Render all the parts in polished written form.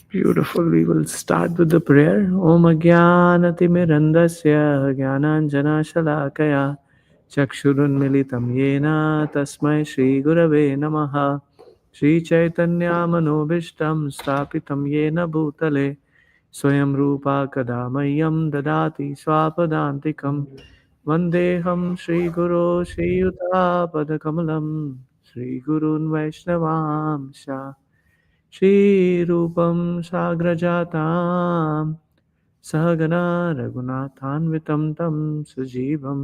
Beautiful. We will start with the prayer. Om Agyanatimirandasya Gyananjana Shalakaya Chakshurunmilitam Yena Tasmai Shri Gurave Namaha Shri Chaitanya Manobishtam Stapitam Yena Bhutale Swayam Rupa Kadamayam Dadati Swapadantikam Vandeham Shri Guru Shri Yuta Padakamalam Shri Gurun Vaishnavamsha श्रीरूपं साग्रजातां सहगना रघुनाथान्वितं तं सजीवं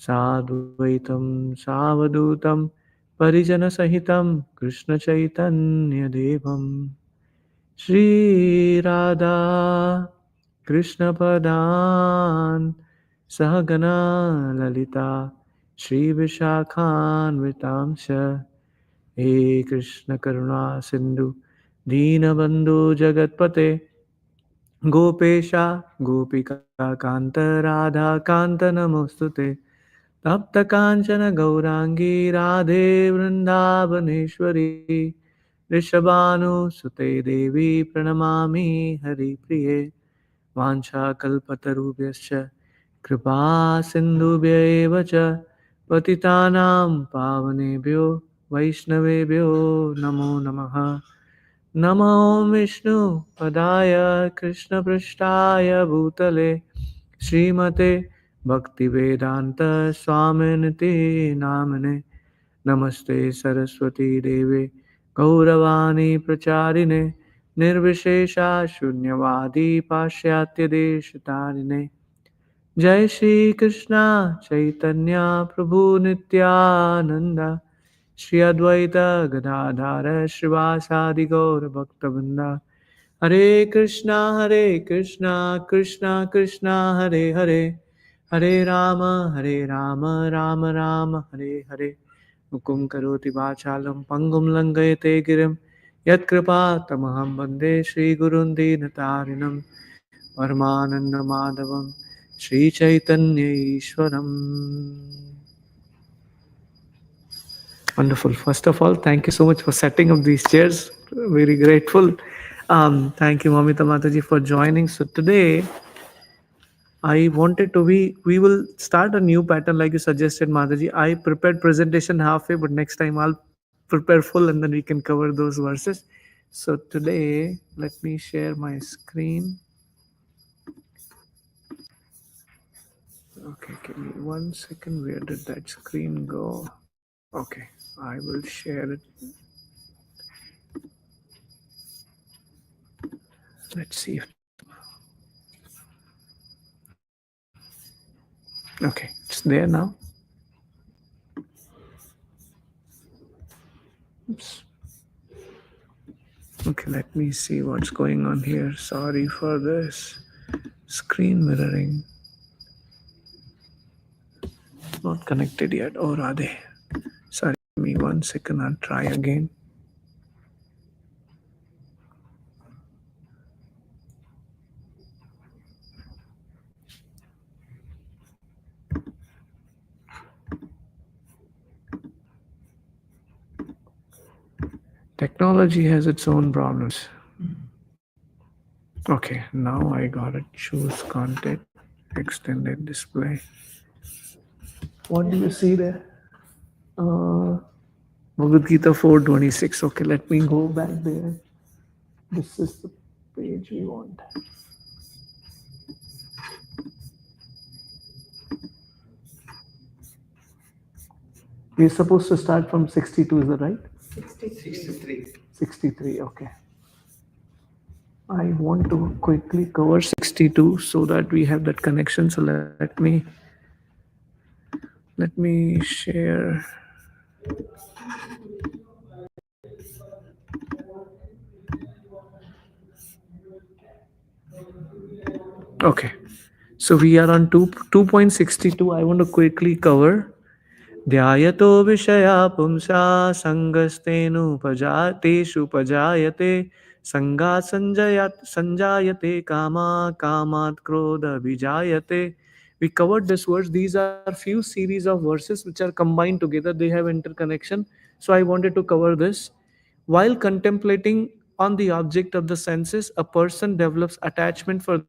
साद्वैतं सावधूतं परिजनसहितं कृष्णचैतन्यदेवं श्रीराधा कृष्णपदान् सहगना ललिता श्रीविशाखान्वितांश हे कृष्ण करुणा सिंधु दीनबंधु जगतपते गोपेशा गोपिका कांत राधा कांत नमोस्तुते तप्त कांचन गौरांगी राधे वृंदावनेश्वरी ऋषभानुसुते देवी प्रणमामि हरिप्रिये वाञ्छाकल्पतरुभ्यश्च कृपा सिन्धुभ्य एव च पतितानां पावनेभ्यो वैष्णवेभ्यो नमो नमः नमो विष्णुपदाय कृष्णपृष्ठाय भूतले श्रीमते भक्तिवेदान्त स्वामिनिति नामिने नमस्ते सरस्वती देवे गौरवाणी प्रचारिणे निर्विशेषा शून्यवादी पाश्चात्यदेशतारिणे जय श्री कृष्णा चैतन्य प्रभु नित्यानंद श्री अद्वैत गदाधर श्रीवासादि गौर भक्तवृंदा हरे कृष्णा कृष्णा कृष्णा हरे हरे हरे राम राम राम हरे हरे मुकुं करोति वाचालं पङ्गुं लङ्घयते गिरिं यत्कृपातमहं वन्दे श्रीगुरुं दीनतारिणं परमानन्दमाधवं Sri Chaitanya ईश्वरम्. Wonderful. First of all, thank you so much for setting up these chairs. Very grateful. Thank you, Mamita Mataji, for joining. So today, I wanted to we will start a new pattern like you suggested, Mataji. I prepared presentation halfway, but next time I'll prepare full and then we can cover those verses. So today, let me share my screen. Okay, give me 1 second. Where did that screen go? Okay, I will share it. Let's see if okay, it's there now. Oops. Okay, let me see what's going on here. Sorry for this. Screen mirroring. Not connected yet. Or are they? Sorry, give me 1 second. I'll try again. Technology has its own problems. Okay, now I gotta choose content, extended display. What do you see there? Bhagavad Gita 4:26. Okay, let me go back there. This is the page we want. We're supposed to start from 62, is that right? 63. 63, okay. I want to quickly cover 62 so that we have that connection. So let me share. Okay. So we are on 2.62. I want to quickly cover. ध्यायतो विषया पुंसा संगस्तेषु पजायते संगा संजायते कामा कामात् क्रोध विजायते. We covered this verse. These are few series of verses which are combined together. They have interconnection. So I wanted to cover this. while contemplating on the object of the senses, a person develops attachment for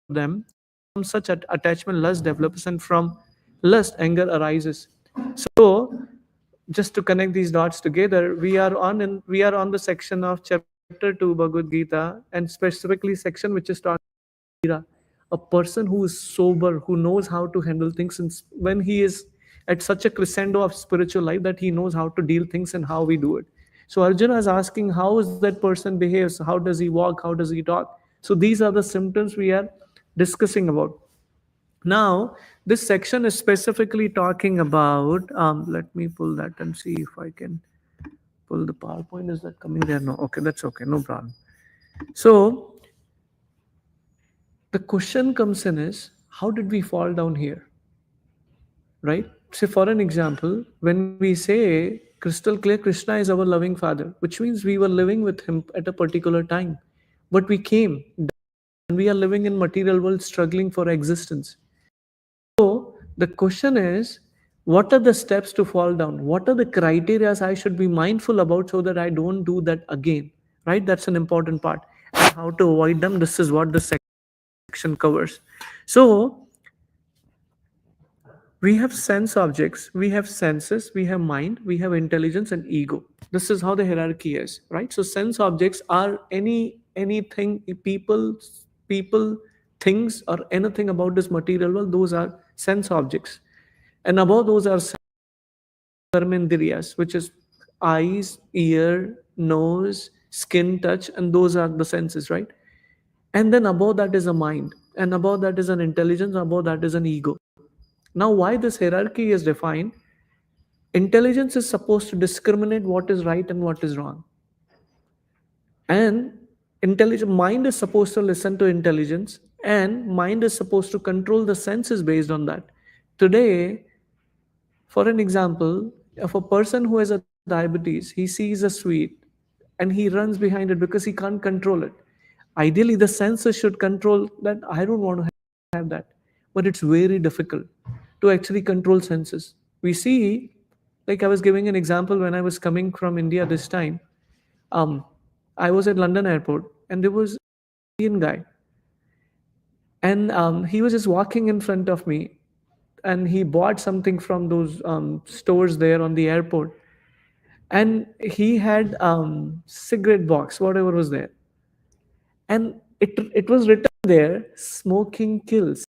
them. From such attachment, lust develops, and from lust, anger arises. So, just to connect these dots together, we are on the section of chapter 2 Bhagavad Gita, and specifically section which is talking a person who is sober, who knows how to handle things, and when he is at such a crescendo of spiritual life that he knows how to deal things and how we do it. So Arjuna is asking, how is that person behaves? How does he walk? How does he talk? So these are the symptoms we are discussing about. Now, this section is specifically talking about. Let me pull that and see if I can pull the PowerPoint. Is that coming there? No. Okay, that's okay. No problem. So the question comes in is, how did we fall down here? Right? Say, for an example, when we say crystal clear, Krishna is our loving father, which means we were living with him at a particular time. But we came, and we are living in material world struggling for existence. So the question is, what are the steps to fall down? What are the criteria I should be mindful about so that I don't do that again? Right? That's an important part. And how to avoid them? This is what the section covers. So we have sense objects, we have senses, we have mind, we have intelligence and ego. This is how the hierarchy is, right? So sense objects are anything, people, things, or anything about this material world. Those are sense objects, and above those are karmendriyas, which is eyes, ear, nose, skin, touch, and those are the senses, right? And then above that is a mind, and above that is an intelligence, above that is an ego. Now, why this hierarchy is defined? Intelligence is supposed to discriminate what is right and what is wrong. And intelligent mind is supposed to listen to intelligence, and mind is supposed to control the senses based on that. Today, for an example, if a person who has a diabetes, he sees a sweet and he runs behind it because he can't control it. Ideally, the senses should control that. I don't want to have that, but it's very difficult to actually control senses. We see, like I was giving an example when I was coming from India this time. Um, I was at London airport and there was an Indian guy, and he was just walking in front of me, and he bought something from those stores there on the airport, and he had cigarette box, whatever was there, and it was written there, smoking kills.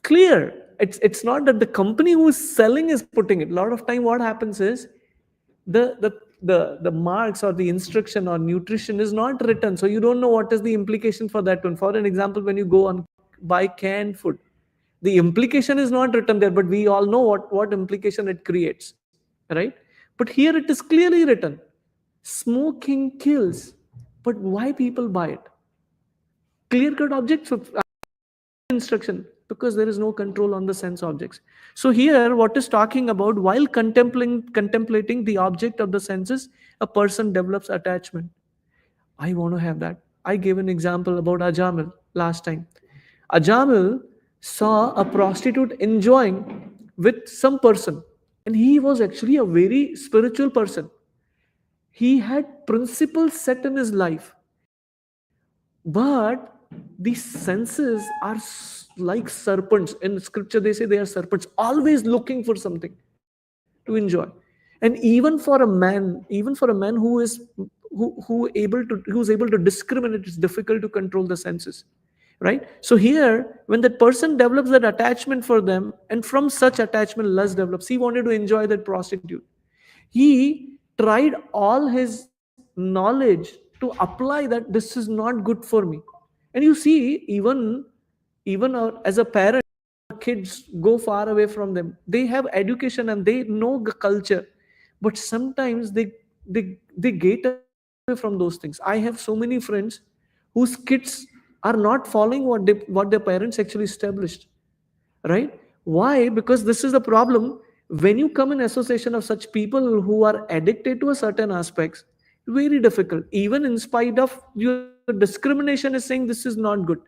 Clear. It's not that the company who is selling is putting it. A lot of time what happens is the marks or the instruction or nutrition is not written, so you don't know what is the implication for that one. For an example, when you go on buy canned food, the implication is not written there, but we all know what implication it creates, right? But here it is clearly written, smoking kills. But why people buy it? Clear cut objects instruction, because there is no control on the sense objects. So here what is talking about, while contemplating the object of the senses, a person develops attachment. I want to have that. I gave an example about Ajamil last time. Ajamil saw a prostitute enjoying with some person, and he was actually a very spiritual person. He had principles set in his life, but the senses are like serpents. In scripture they say they are serpents, always looking for something to enjoy. And even for a man who's able to discriminate, it's difficult to control the senses, right? So here, when that person develops that attachment for them, and from such attachment lust develops. He wanted to enjoy that prostitute. He tried all his knowledge to apply that this is not good for me. And you see, as a parent, kids go far away from them. They have education and they know the culture, but sometimes they get away from those things. I have so many friends whose kids are not following what their parents actually established, right? Why? Because this is the problem. When you come in association of such people who are addicted to a certain aspects, very difficult, even in spite of your discrimination is saying this is not good,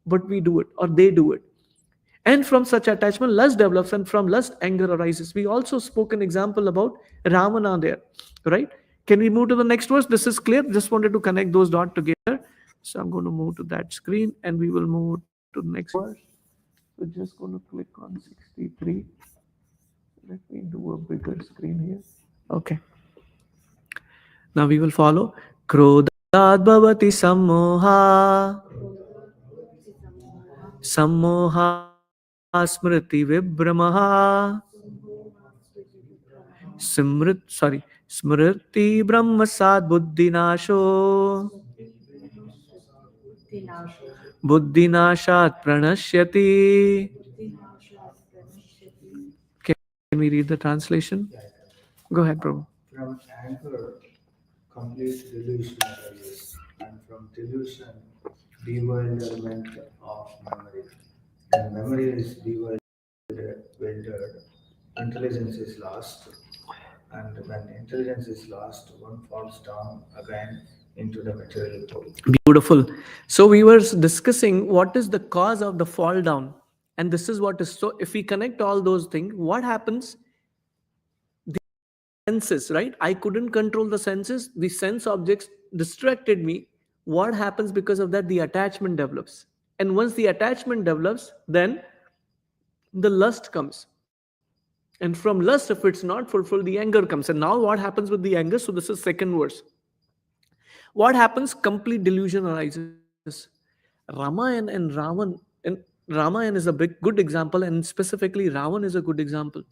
but we do it or they do it. And from such attachment lust develops, and from lust anger arises. We also spoke an example about Ravana there, right? Can we move to the next verse? This is clear. Just wanted to connect those dots together. So I'm going to move to that screen and we will move to the next verse. So just going to click on 63. Let me do a bigger screen here. Okay. Now we will follow. Krodad bhavati sammoha. Sammoha smriti vibramaha. Smriti brahma sad buddhinasho. Buddhinashat pranashyati. Can we read the translation? Go ahead, Prabhu. From anger, complete delusion arises, and from delusion, bewilderment of memory. When memory is bewildered, intelligence is lost, and when intelligence is lost, one falls down again into the material world. Beautiful. So we were discussing what is the cause of the fall down. And this is what is so, if we connect all those things, what happens? Senses, right? I couldn't control the senses. The sense objects distracted me. What happens because of that? The attachment develops. And once the attachment develops, then the lust comes. And from lust, if it's not fulfilled, the anger comes. And now what happens with the anger? So this is second verse. What happens? Complete delusion arises. Ramayana and Ravan, and Ramayana is a big good example, and specifically Ravan is a good example.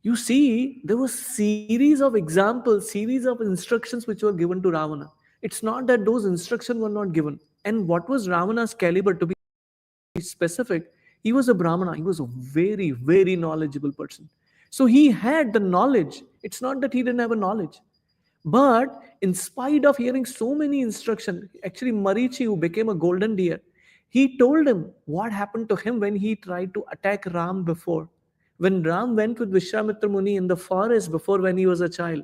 You see, there was series of examples, series of instructions which were given to Ravana. It's not that those instructions were not given. And what was Ravana's caliber? To be specific, he was a Brahmana. He was a very, very knowledgeable person. So he had the knowledge. It's not that he didn't have a knowledge. But in spite of hearing so many instructions, actually Marichi, who became a golden deer, he told him what happened to him when he tried to attack Ram before. When Ram went with Vishwamitra Muni in the forest before when he was a child,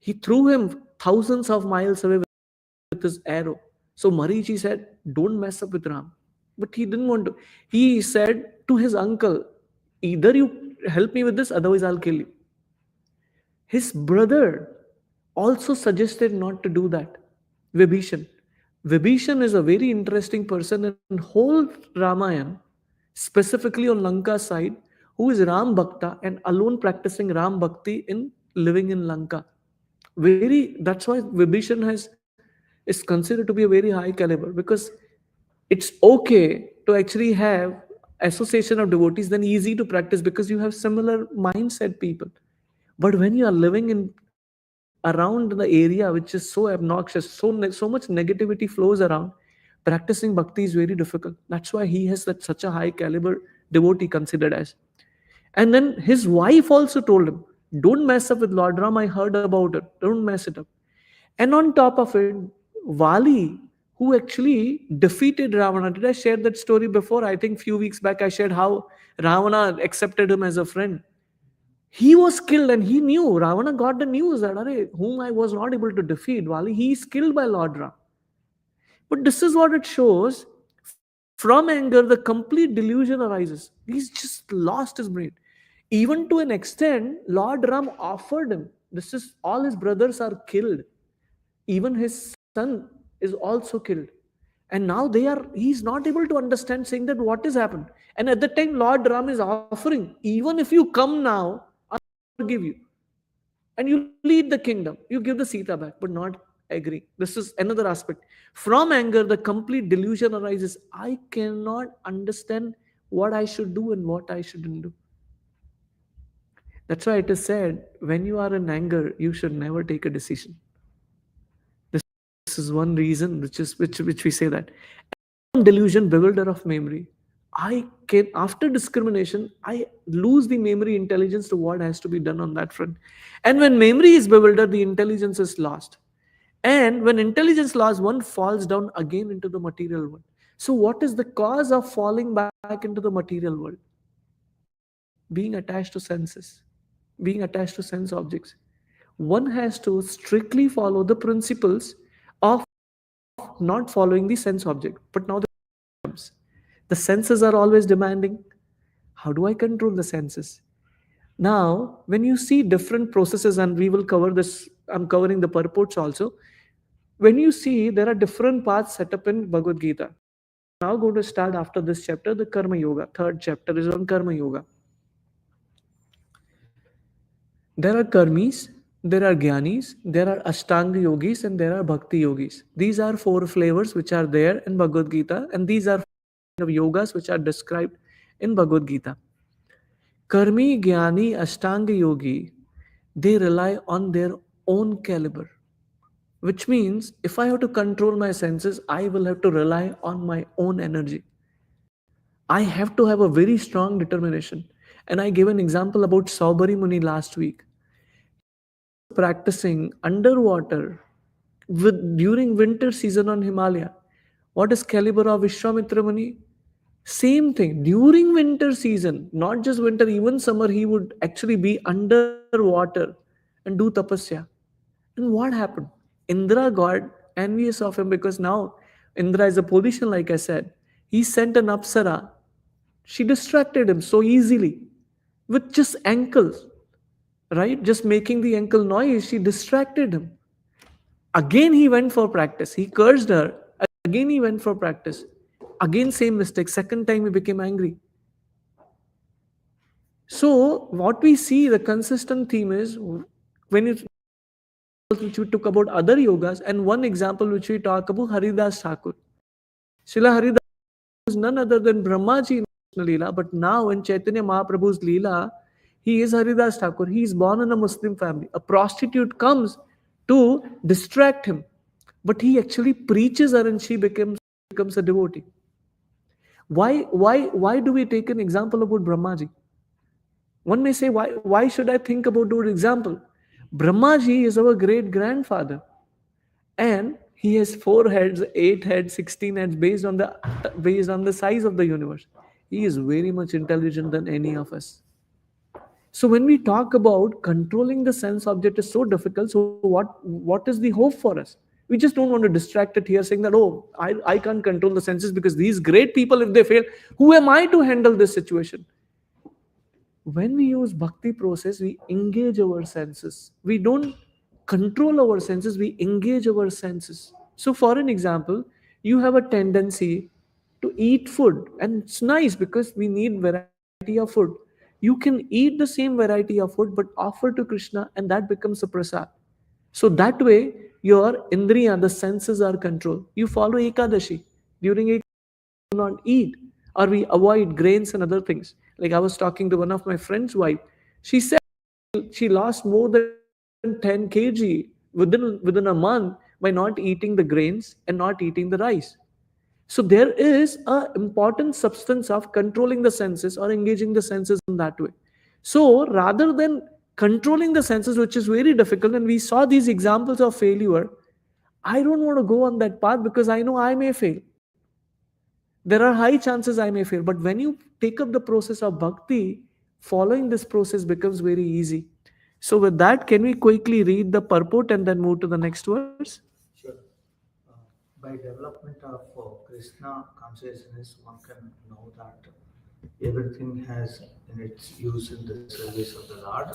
he threw him thousands of miles away with his arrow. So Marichi said, don't mess up with Ram. But he didn't want to. He said to his uncle, either you help me with this, otherwise I'll kill you. His brother also suggested not to do that. Vibhishan. Vibhishan is a very interesting person in whole Ramayana, specifically on Lanka side, who is Ram Bhakta and alone practicing Ram Bhakti in living in Lanka. That's why Vibhishan is considered to be a very high caliber, because it's okay to actually have association of devotees, then easy to practice because you have similar mindset people. But when you are living in around the area which is so obnoxious, so much negativity flows around, practicing bhakti is very difficult. That's why he has such a high caliber devotee considered as. And then his wife also told him, don't mess up with Lord Ram, I heard about it, don't mess it up. And on top of it, Vali, who actually defeated Ravana. Did I share that story before? I think few weeks back I shared how Ravana accepted him as a friend. He was killed and he knew. Ravana got the news that whom I was not able to defeat, Vali, he is killed by Lord Ram. But this is what it shows. From anger, the complete delusion arises. He's just lost his brain. Even to an extent, Lord Ram offered him. This is all his brothers are killed. Even his son is also killed. And now he's not able to understand, saying that what has happened. And at the time, Lord Ram is offering, even if you come now, I'll forgive you. And you lead the kingdom. You give the Sita back, but not agree. This is another aspect. From anger, the complete delusion arises. I cannot understand what I should do and what I shouldn't do. That's why it is said, when you are in anger, you should never take a decision. This is one reason which we say that. Delusion, bewilder of memory. I can, after discrimination, I lose the memory intelligence to what has to be done on that front. And when memory is bewildered, the intelligence is lost. And when intelligence lost, one falls down again into the material world. So what is the cause of falling back into the material world? Being attached to senses, being attached to sense objects. One has to strictly follow the principles of not following the sense object. But now the senses are always demanding. How do I control the senses? Now, when you see different processes, and we will cover this I'm covering the purports also. When you see, there are different paths set up in Bhagavad Gita. Now going to start after this chapter, the Karma Yoga. Third chapter is on Karma Yoga. There are karmis, there are jnanis, there are ashtanga yogis, and there are bhakti yogis. These are four flavors which are there in Bhagavad Gita, and these are of yogas which are described in Bhagavad Gita. Karmi, jnani, ashtanga yogi, they rely on their own caliber, which means if I have to control my senses, I will have to rely on my own energy. I have to have a very strong determination. And I gave an example about Saubari Muni last week. Practicing underwater during winter season on Himalaya. What is caliber of Vishwamitra Muni? Same thing. During winter season, not just winter, even summer, he would actually be underwater and do tapasya. And what happened? Indra got envious of him because now Indra is a position, like I said. He sent an Apsara. She distracted him so easily with just ankles, right? Just making the ankle noise, she distracted him. Again, he went for practice. He cursed her. Again, he went for practice. Again, same mistake. Second time, he became angry. So, what we see, the consistent theme is when you which we took about other yogas, and one example which we talk about Haridas Thakur. Srila Haridas is none other than Brahmaji in Krishna Leela, but now in Chaitanya Mahaprabhu's Leela, he is Haridas Thakur. He is born in a Muslim family. A prostitute comes to distract him, but he actually preaches her and she becomes a devotee. Why do we take an example about Brahmaji? One may say, why should I think about that example? Brahmaji is our great grandfather, and he has 4 heads, 8 heads, 16 heads based on the size of the universe. He is very much intelligent than any of us. So when we talk about controlling the sense object is so difficult, so what is the hope for us? We just don't want to distract it here saying that, oh, I can't control the senses because these great people, if they fail, who am I to handle this situation? When we use bhakti process, we engage our senses. We don't control our senses, we engage our senses. So for an example, you have a tendency to eat food, and it's nice because we need variety of food. You can eat the same variety of food but offer to Krishna, and that becomes a prasad. So that way your indriya, the senses, are controlled. You follow Ekadashi. During Ekadashi, do not eat, or we avoid grains and other things. Like I was talking to one of my friend's wife. She said she lost more than 10 kg within a month by not eating the grains and not eating the rice. So there is a important substance of controlling the senses or engaging the senses in that way. So rather than controlling the senses, which is very difficult, and we saw these examples of failure, I don't want to go on that path because I know I may fail. There are high chances I may fail. But when you take up the process of bhakti, following this process becomes very easy. So with that, can we quickly read the purport and then move to the next verse? Sure. Uh, by development of Krishna consciousness, one can know that everything has in its use in the service of the Lord.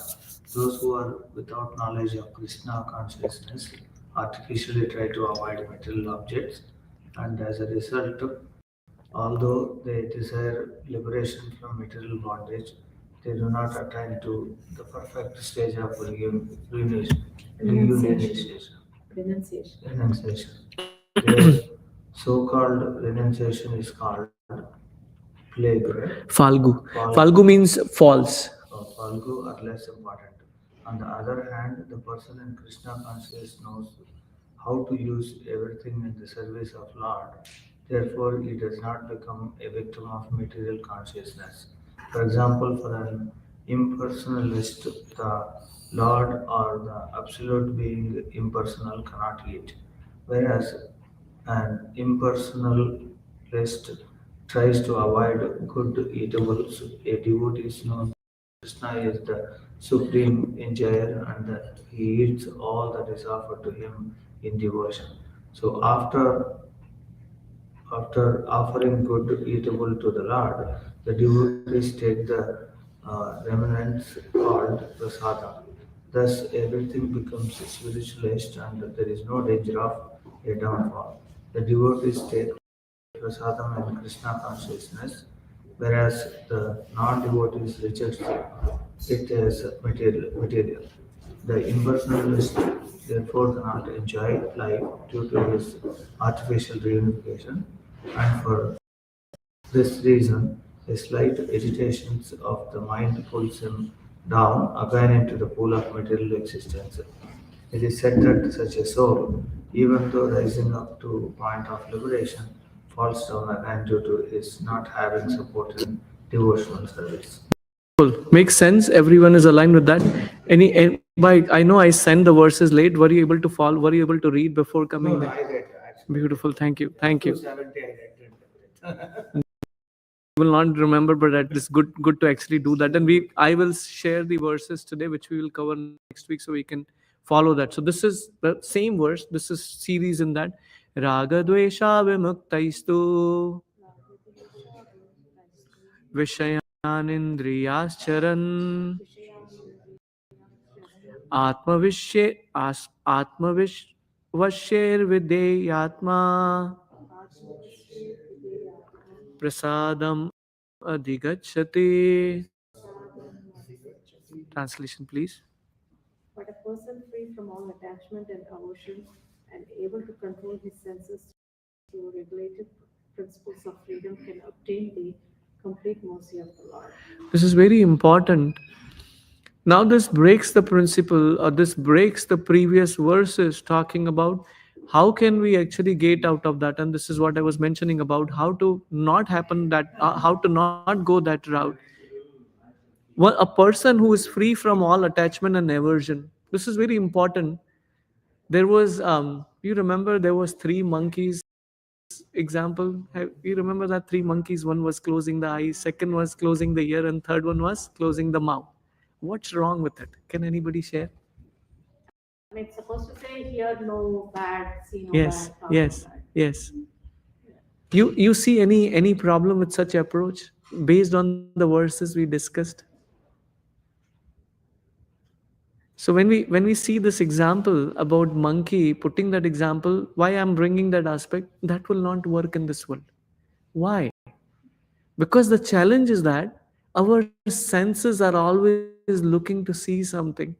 Those who are without knowledge of Krishna consciousness artificially try to avoid material objects, and as a result, although they desire liberation from material bondage, they do not attain to the perfect stage of renunciation. Renunciation. Their so-called renunciation is called plague, right? Falgu. Falgu means false. Falgu are less important. On the other hand, the person in Krishna consciousness knows how to use everything in the service of Lord. Therefore, he does not become a victim of material consciousness. For example, for an impersonalist, the Lord or the absolute being impersonal cannot eat, whereas an impersonalist tries to avoid good eatables. A devotee knows Krishna is the supreme enjoyer and that he eats all that is offered to him in devotion. So after offering good eatable to the Lord, the devotees take the remnants called prasada. Thus, everything becomes spiritualized and there is no danger of a downfall. The devotees take prasadam and Krishna consciousness, whereas the non-devotees reject it as material. The impersonalist therefore cannot enjoy life due to his artificial reunification, and for this reason, a slight agitation of the mind pulls him down again into the pool of material existence. It is said that such a soul, even though rising up to point of liberation, falls down again due to his not having support in devotional service. Cool. Makes sense. Everyone is aligned with that. By I know I sent the verses late. Were you able to follow? Were you able to read before coming No, there? no, I read actually. Beautiful. Thank you. Thank you. 270 I read. Will not remember, but that is good to actually do that. And I will share the verses today, which we will cover next week, so we can follow that. So this is the same verse. This is series in that. Raga dvesha vimuktaistu vishayanindriyascharan आत्मविश्य विधेयात्मा prasadam अधिगच्छति. Translation, please. But a person free from all attachment and aversion and able to control his senses through regulated principles of freedom can obtain the complete mercy of the Lord. This is very important. Now, this breaks the principle, or this breaks the previous verses talking about how can we actually get out of that. And this is what I was mentioning about how to not happen that, how to not go that route. A person who is free from all attachment and aversion. This is very important. There was, you remember, there was three monkeys example. You remember that three monkeys? One was closing the eyes, second was closing the ear, and third one was closing the mouth. What's wrong with it? Can anybody share? I mean, it's supposed to say here no bad, see no Yes, bad, talk yes, no bad. yes. You see any problem with such approach based on the verses we discussed? So when we see this example about monkey, putting that example, why I'm bringing that aspect, that will not work in this world. Why? Because the challenge is that our senses are always looking to see something.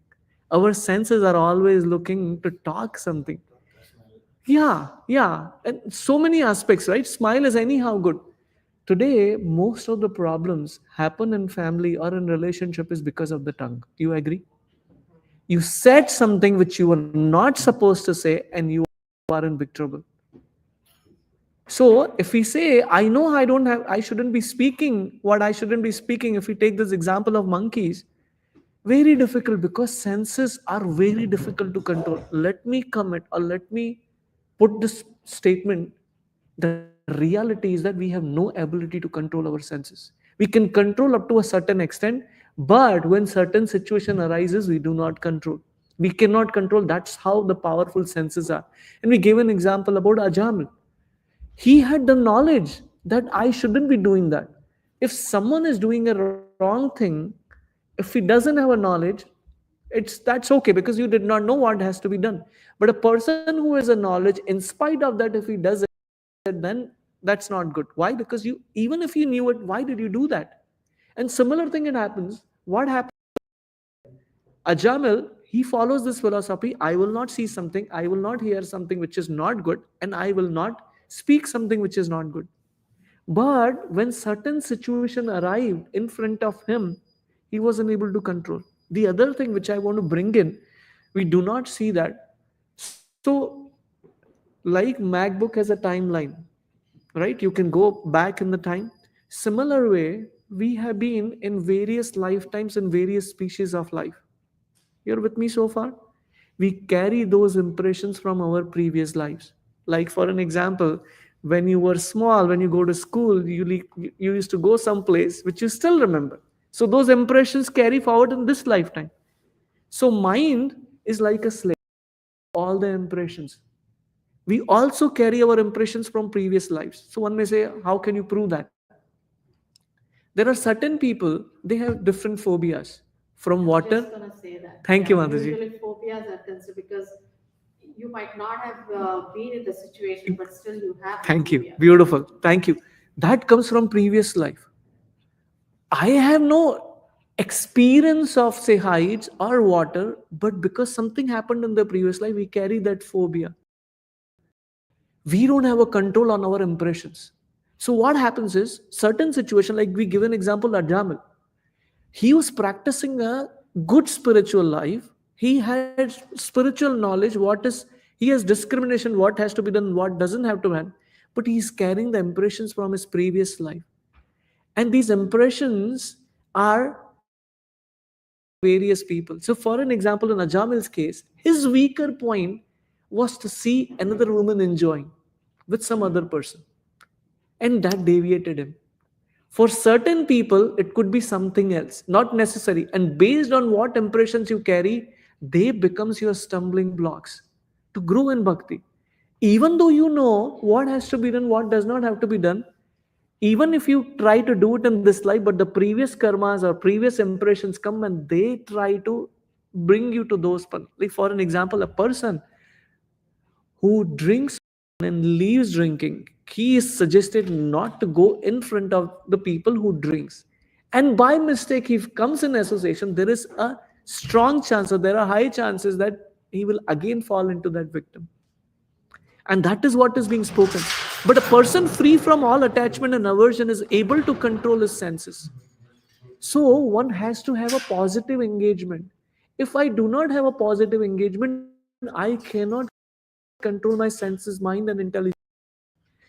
Our senses are always looking to talk something. Yeah. And so many aspects, right? Smile is anyhow good. Today, most of the problems happen in family or in relationship is because of the tongue. You agree? You said something which you were not supposed to say, and you are in big trouble. So if we say, I know I shouldn't be speaking what I shouldn't be speaking, if we take this example of monkeys, very difficult because senses are very difficult to control. Let me commit or let me put this statement. The reality is that we have no ability to control our senses. We can control up to a certain extent, but when certain situation arises, we do not control. We cannot control. That's how the powerful senses are. And we gave an example about Ajamil. He had the knowledge that I shouldn't be doing that. If someone is doing a wrong thing, if he doesn't have a knowledge, that's okay because you did not know what has to be done. But a person who has a knowledge, in spite of that, if he does it, then that's not good. Why? Because you, even if you knew it, why did you do that? And similar thing it happens. What happens? Ajamil, he follows this philosophy. I will not see something, I will not hear something which is not good, and I will not speak something which is not good. But when certain situation arrived in front of him, he wasn't able to control. The other thing which I want to bring in, we do not see that. So, like MacBook has a timeline, right? You can go back in the time. Similar way, we have been in various lifetimes in various species of life. You're with me so far? We carry those impressions from our previous lives. Like, for an example, when you were small, when you go to school, you used to go someplace which you still remember. So, those impressions carry forward in this lifetime. So, mind is like a slave, all the impressions. We also carry our impressions from previous lives. So, one may say, how can you prove that? There are certain people, they have different phobias. from I'm just water. gonna say that. Thank you, Yeah, Mataji. usually phobias are considered because you might not have been in the situation, but still you have the Thank you. phobia. Beautiful. Thank you. That comes from previous life. I have no experience of, say, heights or water, but because something happened in the previous life, we carry that phobia. We don't have a control on our impressions. So what happens is certain situation, like we give an example, Ajamil. He was practicing a good spiritual life. He had spiritual knowledge. He has discrimination, what has to be done, what doesn't have to be done. But he's carrying the impressions from his previous life. And these impressions are various people. So, for an example, in Ajamil's case, his weaker point was to see another woman enjoying with some other person, and that deviated him. For certain people, it could be something else, not necessary. And based on what impressions you carry, they becomes your stumbling blocks to grow in bhakti. Even though you know what has to be done, what does not have to be done, even if you try to do it in this life, but the previous karmas or previous impressions come and they try to bring you to those. Like for an example, a person who drinks and leaves drinking, he is suggested not to go in front of the people who drinks. And by mistake, if comes in association, there is a strong chance, or there are high chances that he will again fall into that victim. And that is what is being spoken. But a person free from all attachment and aversion is able to control his senses. So one has to have a positive engagement. If I do not have a positive engagement, I cannot control my senses, mind, and intelligence.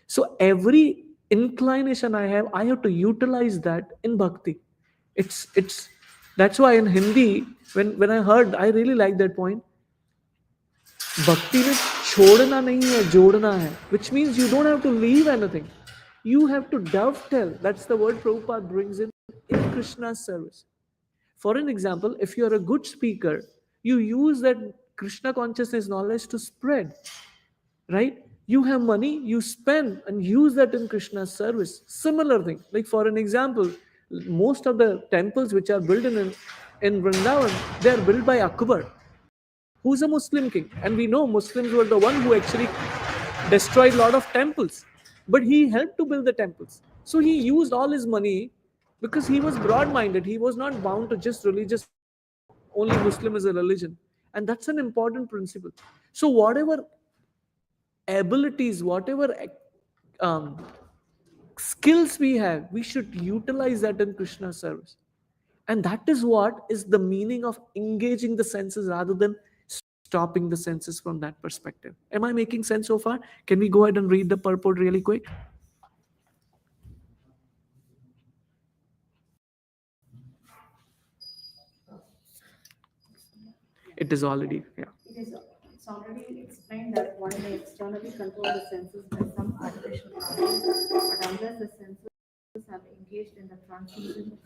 So every inclination I have to utilize that in bhakti. It's That's why in Hindi, when I heard, I really like that point. भक्ति में छोड़ना नहीं है जोड़ना है, which means you don't have to leave anything. You have to dovetail. That's the word Prabhupada brings in Krishna's service. For an example, if you are a good speaker, you use that Krishna consciousness knowledge to spread, right? You have money, you spend and use that in Krishna's service. Similar thing. Like for an example, most of the temples which are built in Vrindavan, they are built by Akbar, who's a Muslim king. And we know Muslims were the one who actually destroyed a lot of temples. But he helped to build the temples. So he used all his money because he was broad-minded. He was not bound to just religious, only Muslim is a religion. And that's an important principle. So whatever abilities, whatever um, skills we have, we should utilize that in Krishna's service. And that is what is the meaning of engaging the senses rather than stopping the senses from that perspective. Am I making sense so far? Can we go ahead and read the purport really quick? It is already, yeah. It is, it's already explained that one may externally control the senses by some artificial process, but unless the senses are engaged in the transcendent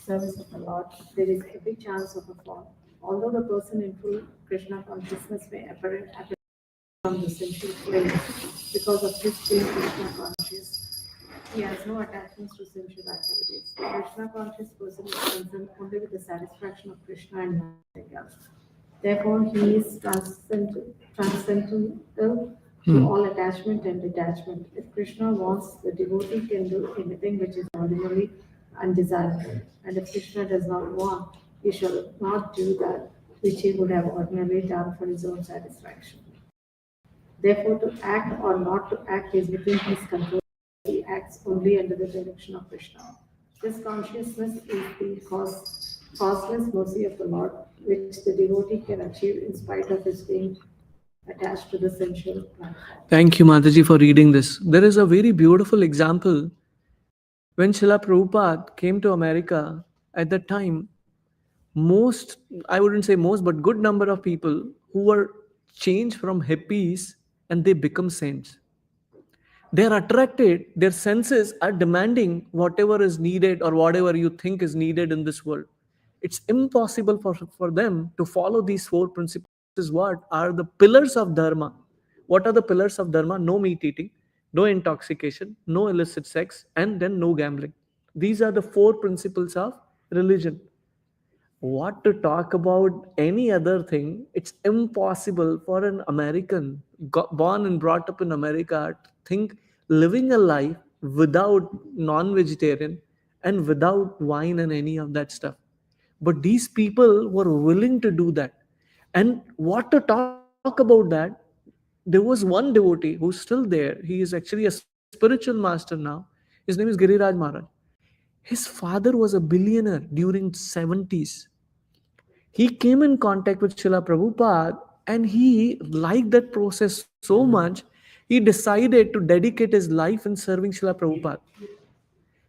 service of the Lord, there is every chance of a fall. Although the person in full Krishna consciousness may appear from the sensual flame because of his being Krishna conscious, he has no attachments to sensual activities. The Krishna conscious person is concerned only with the satisfaction of Krishna and nothing else. Therefore, he is transcendental to all attachment and detachment. If Krishna wants, the devotee can do anything which is ordinarily undesirable. And if Krishna does not want, he shall not do that which he would have ordinarily done for his own satisfaction. Therefore, to act or not to act is within his control. He acts only under the direction of Krishna. This consciousness is the causeless mercy of the Lord, which the devotee can achieve in spite of his being attached to the sensual platform. Thank you, Mataji, for reading this. There is a very beautiful example. When Srila Prabhupada came to America, at that time, most, I wouldn't say most, but good number of people who were changed from hippies and they become saints. They are attracted, their senses are demanding whatever is needed or whatever you think is needed in this world. It's impossible for them to follow these four principles. Is what are the pillars of dharma. What are the pillars of dharma? No meat eating, no intoxication, no illicit sex, and then no gambling. These are the four principles of religion. What to talk about any other thing? It's impossible for an American born and brought up in America to think living a life without non-vegetarian and without wine and any of that stuff. But these people were willing to do that. And what to talk about that? There was one devotee who's still there. He is actually a spiritual master now. His name is Giriraj Maharaj. His father was a billionaire during 70s. He came in contact with Srila Prabhupada and he liked that process so much, he decided to dedicate his life in serving Srila Prabhupada.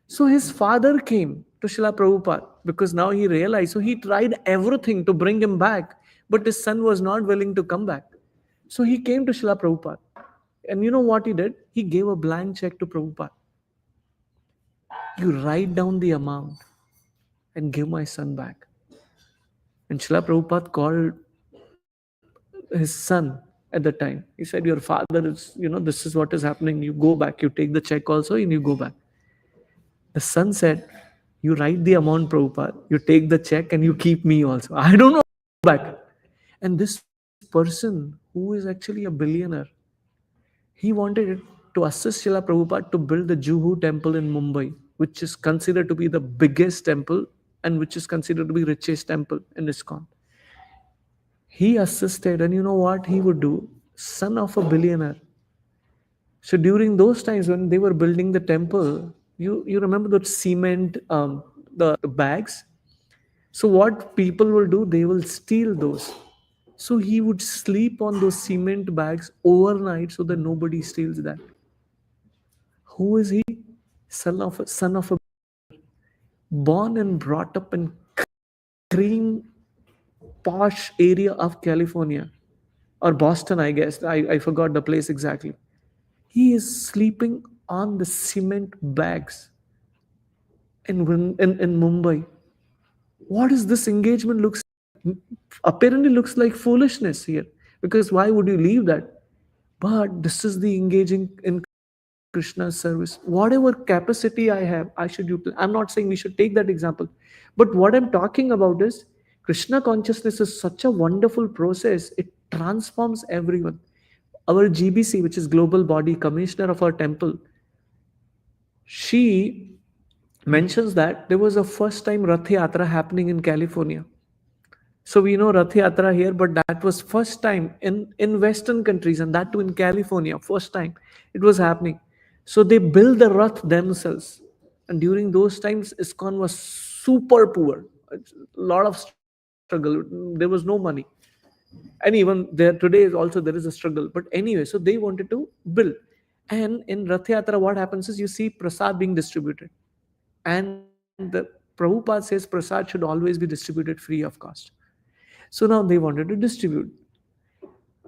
So his father came to Srila Prabhupada because now he realized. So he tried everything to bring him back, but his son was not willing to come back. So he came to Srila Prabhupada. And you know what he did? He gave a blank check to Prabhupada. You write down the amount and give my son back. And Srila Prabhupada called his son at the time. He said, your father is, this is what is happening. You go back, you take the check also, and you go back. The son said, you write the amount, Prabhupada, you take the check, and you keep me also. I don't know back. And this person, who is actually a billionaire, he wanted to assist Srila Prabhupada to build the Juhu temple in Mumbai, which is considered to be the biggest temple and which is considered to be richest temple in ISKCON. He assisted, and you know what he would do? Son of a billionaire. So during those times when they were building the temple, you remember the cement, the bags. So what people will do? They will steal those. So he would sleep on those cement bags overnight so that nobody steals that. Who is he? Son of a born and brought up in cream posh area of California or Boston, I guess. I forgot the place exactly. He is sleeping on the cement bags in Mumbai. What is this engagement looks like? Apparently looks like foolishness here. Because why would you leave that? But this is the engaging in Krishna's service. Whatever capacity I have, I should utilize. I'm not saying we should take that example. But what I'm talking about is Krishna consciousness is such a wonderful process. It transforms everyone. Our GBC, which is Global Body Commissioner of our temple, she mentions that there was a first time Rath Yatra happening in California. So we know Rath Yatra here, but that was first time in Western countries, and that too in California, first time it was happening. So they built the Rath themselves. And during those times, ISKCON was super poor. A lot of struggle. There was no money. And even there today also there is a struggle. But anyway, so they wanted to build. And in Rath Yatra, what happens is you see prasad being distributed. And the Prabhupada says prasad should always be distributed free of cost. So now they wanted to distribute.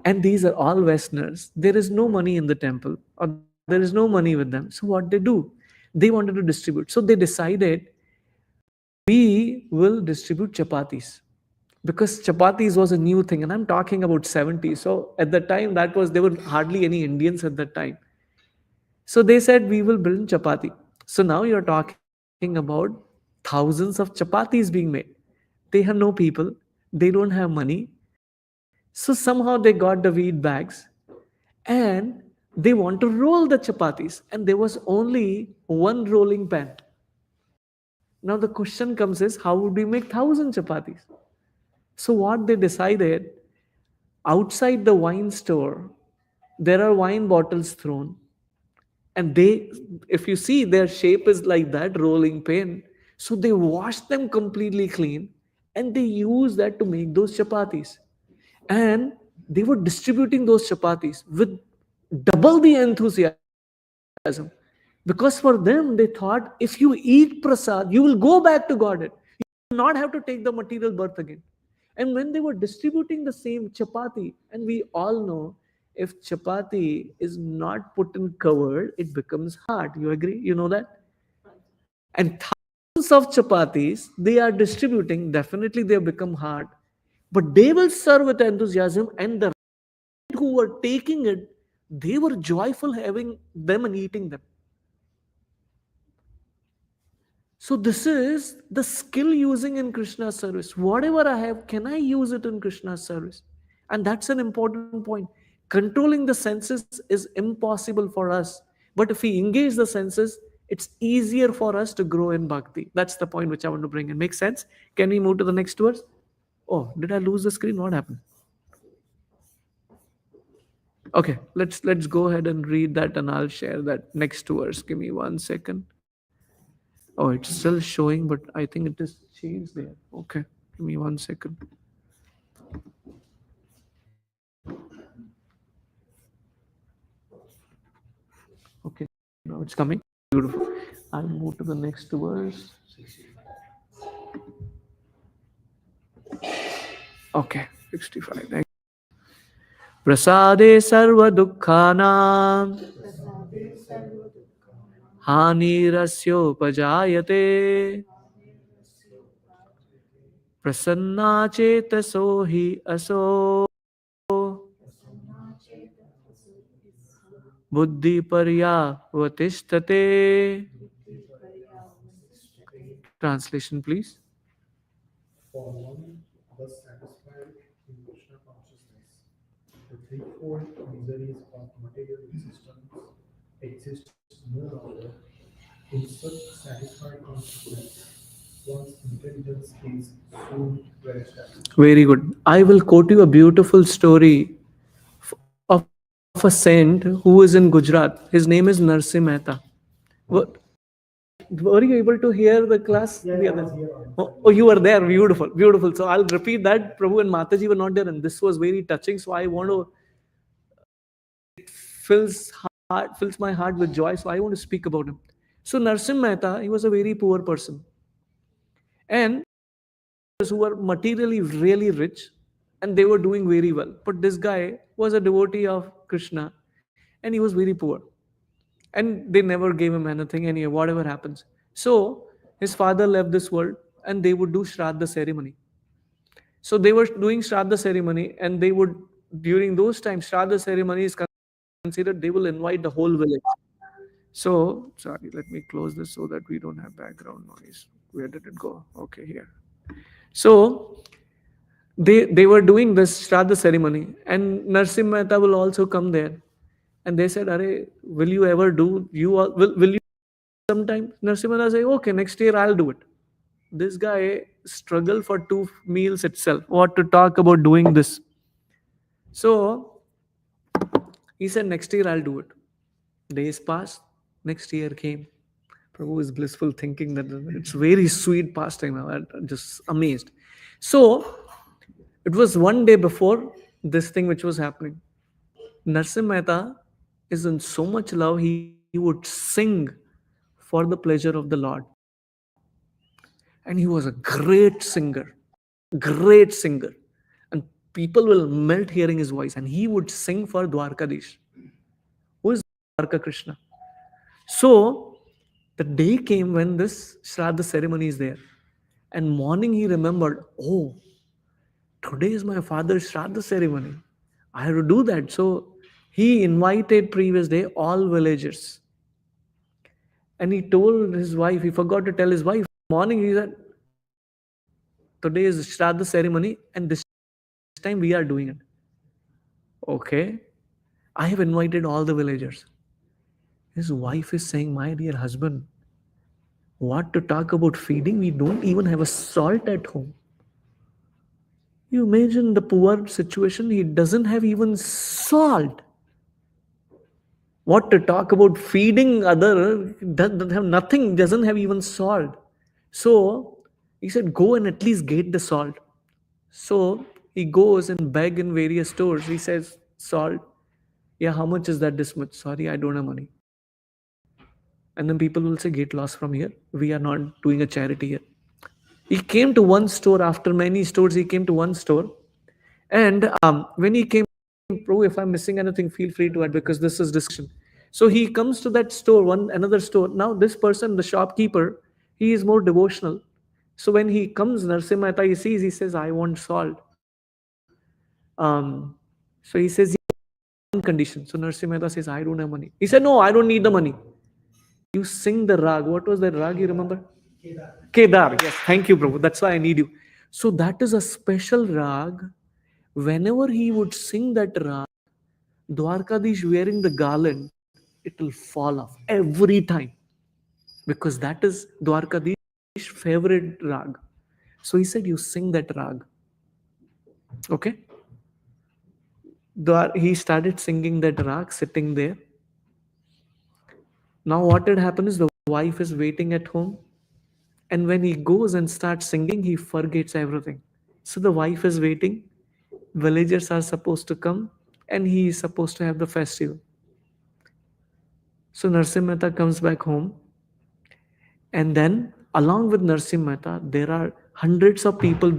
And these are all Westerners. There is no money in the temple or there is no money with them. So what they do? They wanted to distribute. So they decided we will distribute chapatis because chapatis was a new thing. And I'm talking about 70. So at the time there were hardly any Indians at that time. So they said we will build chapati. So now you're talking about thousands of chapatis being made. They have no people, they don't have money. So somehow they got the wheat bags and they want to roll the chapatis. And there was only one rolling pan. Now the question comes is how would we make 1,000 chapatis? So what they decided, outside the wine store, there are wine bottles thrown. And they, if you see, their shape is like that rolling pin. So they wash them completely clean and they use that to make those chapatis. And they were distributing those chapatis with double the enthusiasm. Because for them, they thought if you eat prasad, you will go back to Godhead. You will not have to take the material birth again. And when they were distributing the same chapati, and we all know if chapati is not put in covered, it becomes hard. You agree? You know that? And thousands of chapatis they are distributing, definitely they have become hard. But they will serve with enthusiasm, and the who were taking it, they were joyful having them and eating them. So this is the skill using in Krishna's service. Whatever I have, can I use it in Krishna's service? And that's an important point. Controlling the senses is impossible for us. But if we engage the senses, it's easier for us to grow in bhakti. That's the point which I want to bring in. Makes sense? Can we move to the next verse? Oh, did I lose the screen? What happened? Okay, let's go ahead and read that and I'll share that next verse. Give me 1 second. Oh, it's still showing, but I think it is changed there. Okay, give me 1 second. Okay, now it's coming. Beautiful. I'll move to the next verse. 65. Okay, 65. Prasade sarva dukhanam hanirasyopajaayate prasanna chetaso hi aso buddhi paryavatistate. Translation, please. For one thus satisfied in Krishna consciousness, the threefold miseries of material existence exist no longer. In such satisfied consciousness, one's intelligence is soon well established. Very good. I will quote you a beautiful story of a saint who is in Gujarat. His name is Narsim Mehta. What, were you able to hear the class? Yeah, The I other? was here on Oh, you were there. Beautiful, beautiful. So I'll repeat that. Prabhu and Mataji were not there, and this was very touching. So I want to fills my heart with joy. So I want to speak about him. So Narsim Mehta, he was a very poor person, and who were materially really rich, and they were doing very well. But this guy was a devotee of Krishna, and he was very poor, and they never gave him anything. Anyway, whatever happens. So his father left this world, and they would do Shraddha ceremony. So they were doing Shraddha ceremony, and they would, during those times, Shraddha ceremony is considered, they will invite the whole village. So, sorry, let me close this so that we don't have background noise. Where did it go? Okay, here. So, they were doing this Shraddha ceremony, and Narsim Mehta will also come there. And they said, Are, will you ever do, will you sometime? Narsim Mehta say, okay, next year I'll do it. This guy struggled for 2 meals itself. What to talk about doing this? So he said, next year I'll do it. Days passed, next year came. Prabhu is blissful thinking that it's very sweet pastime. I'm just amazed. So it was one day before this thing which was happening. Narsim Mehta is in so much love, he would sing for the pleasure of the Lord. And he was a great singer, great singer. And people will melt hearing his voice. And he would sing for Dwarkadish, who is Dwarka Krishna. So the day came when this Shraddha ceremony is there. And morning he remembered, oh, today is my father's Shraddha ceremony. I have to do that. So he invited previous day all villagers. And he told his wife, he forgot to tell his wife. Morning he said, today is Shraddha ceremony and this time we are doing it. Okay. I have invited all the villagers. His wife is saying, my dear husband, what to talk about feeding? We don't even have a salt at home. You imagine the poor situation, he doesn't have even salt. What to talk about feeding other, doesn't have nothing, doesn't have even salt. So he said, go and at least get the salt. So he goes and beg in various stores. He says, salt. Yeah, how much is that this much? Sorry, I don't have money. And then people will say, get lost from here. We are not doing a charity here. He came to one store after many stores. He came to one store. And when he came, Pro, if I'm missing anything, feel free to add because this is discussion. So he comes to that store, another store. Now this person, the shopkeeper, he is more devotional. So when he comes, Narsim Mehta, he sees, he says, I want salt. So he says, one condition. So Narsim Mehta says, I don't have money. He said, no, I don't need the money. You sing the rag. What was that rag? You remember? Kedar, yes, thank you, Prabhu. That's why I need you. So that is a special rag. Whenever he would sing that rag, Dwarkadish wearing the garland, it will fall off every time because that is Dwarkadish's favorite rag. So he said, "You sing that rag." Okay. He started singing that rag sitting there. Now, what had happened is the wife is waiting at home, and when he goes and starts singing, he forgets everything. So the wife is waiting, villagers are supposed to come, and he is supposed to have the festival. So Narsim Mehta comes back home, and then along with Narsim Mehta, there are hundreds of people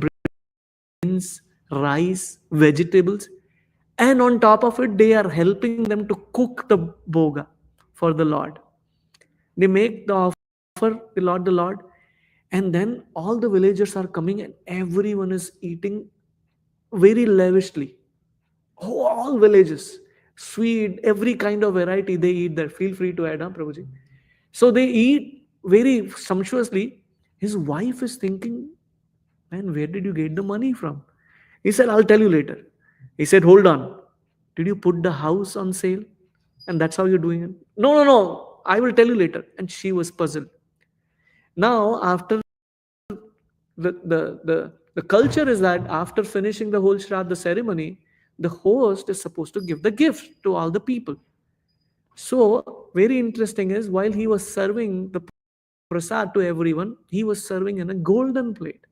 brings rice, vegetables, and on top of it, they are helping them to cook the boga for the Lord. They make the offer, the Lord, and then all the villagers are coming, and everyone is eating very lavishly. Oh, all villages, sweet, every kind of variety they eat there. Feel free to add, huh, Prabhuji? So they eat very sumptuously. His wife is thinking, man, where did you get the money from? He said, I'll tell you later. He said, hold on. Did you put the house on sale? And that's how you're doing it? No, no, no. I will tell you later. And she was puzzled. Now, after the culture is that after finishing the whole Shraddha ceremony, the host is supposed to give the gift to all the people. So, very interesting is while he was serving the prasad to everyone, he was serving in a golden plate.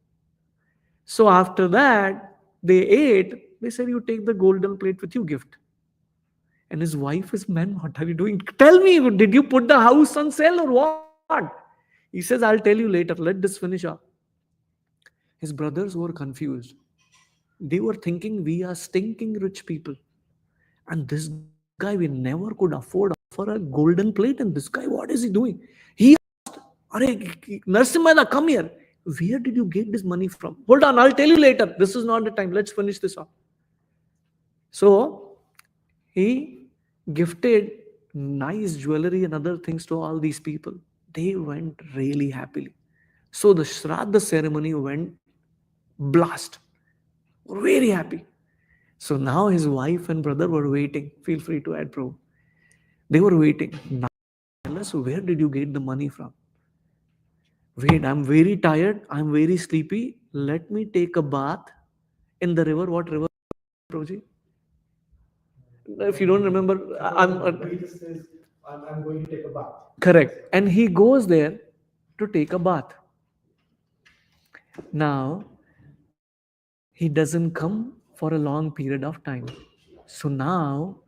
So, after that, they ate. They said, you take the golden plate with you gift. And his wife is, man, what are you doing? Tell me, did you put the house on sale or what? He says, I'll tell you later. Let this finish up. His brothers were confused. They were thinking we are stinking rich people. And this guy, we never could afford offer a golden plate. And this guy, what is he doing? He asked, Are Narsimha, come here. Where did you get this money from? Hold on, I'll tell you later. This is not the time. Let's finish this off. So he gifted nice jewelry and other things to all these people. They went really happily. So the Shraddha ceremony went blast. Very happy. So now his wife and brother were waiting. Feel free to add, bro. They were waiting. Now tell us, where did you get the money from? Wait, I'm very tired. I'm very sleepy. Let me take a bath in the river. What river, Proji? If you don't remember, He just says, I'm going to take a bath. correct. And he goes there to take a bath. Now, he doesn't come for a long period of time. So now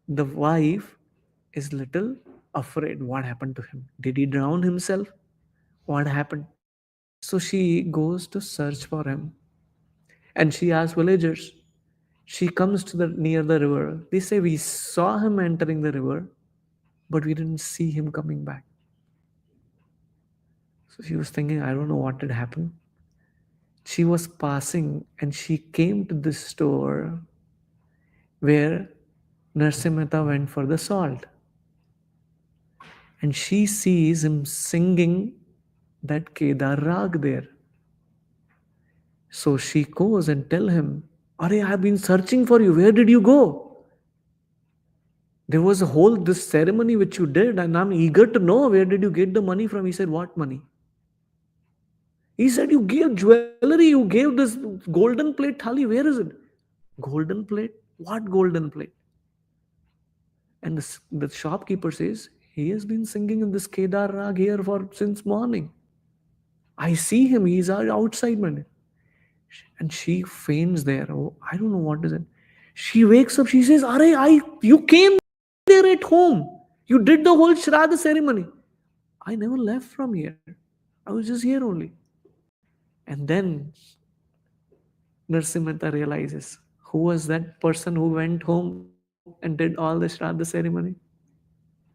the wife is little afraid. What happened to him? Did he drown himself? What happened? So she goes to search for him, and she asks villagers. She comes to the near the river. They say we saw him entering the river, but we didn't see him coming back. So she was thinking, I don't know what had happened. She was passing and she came to this store where Narsimhata went for the salt. And she sees him singing that Kedar Rag there. So she goes and tell him, Are, I've been searching for you. Where did you go? There was a whole this ceremony which you did, and I'm eager to know where did you get the money from? He said, What money? He said, You gave jewelry, you gave this golden plate thali. Where is it? Golden plate? What golden plate? And the shopkeeper says, He has been singing in this Kedar Rag here for since morning. I see him, he's outside, man. And she faints there. Oh, I don't know what is it. She wakes up, she says, you came there at home. You did the whole Shraddha ceremony. I never left from here. I was just here only. And then Narsimhata realizes who was that person who went home and did all the Shraddha ceremony?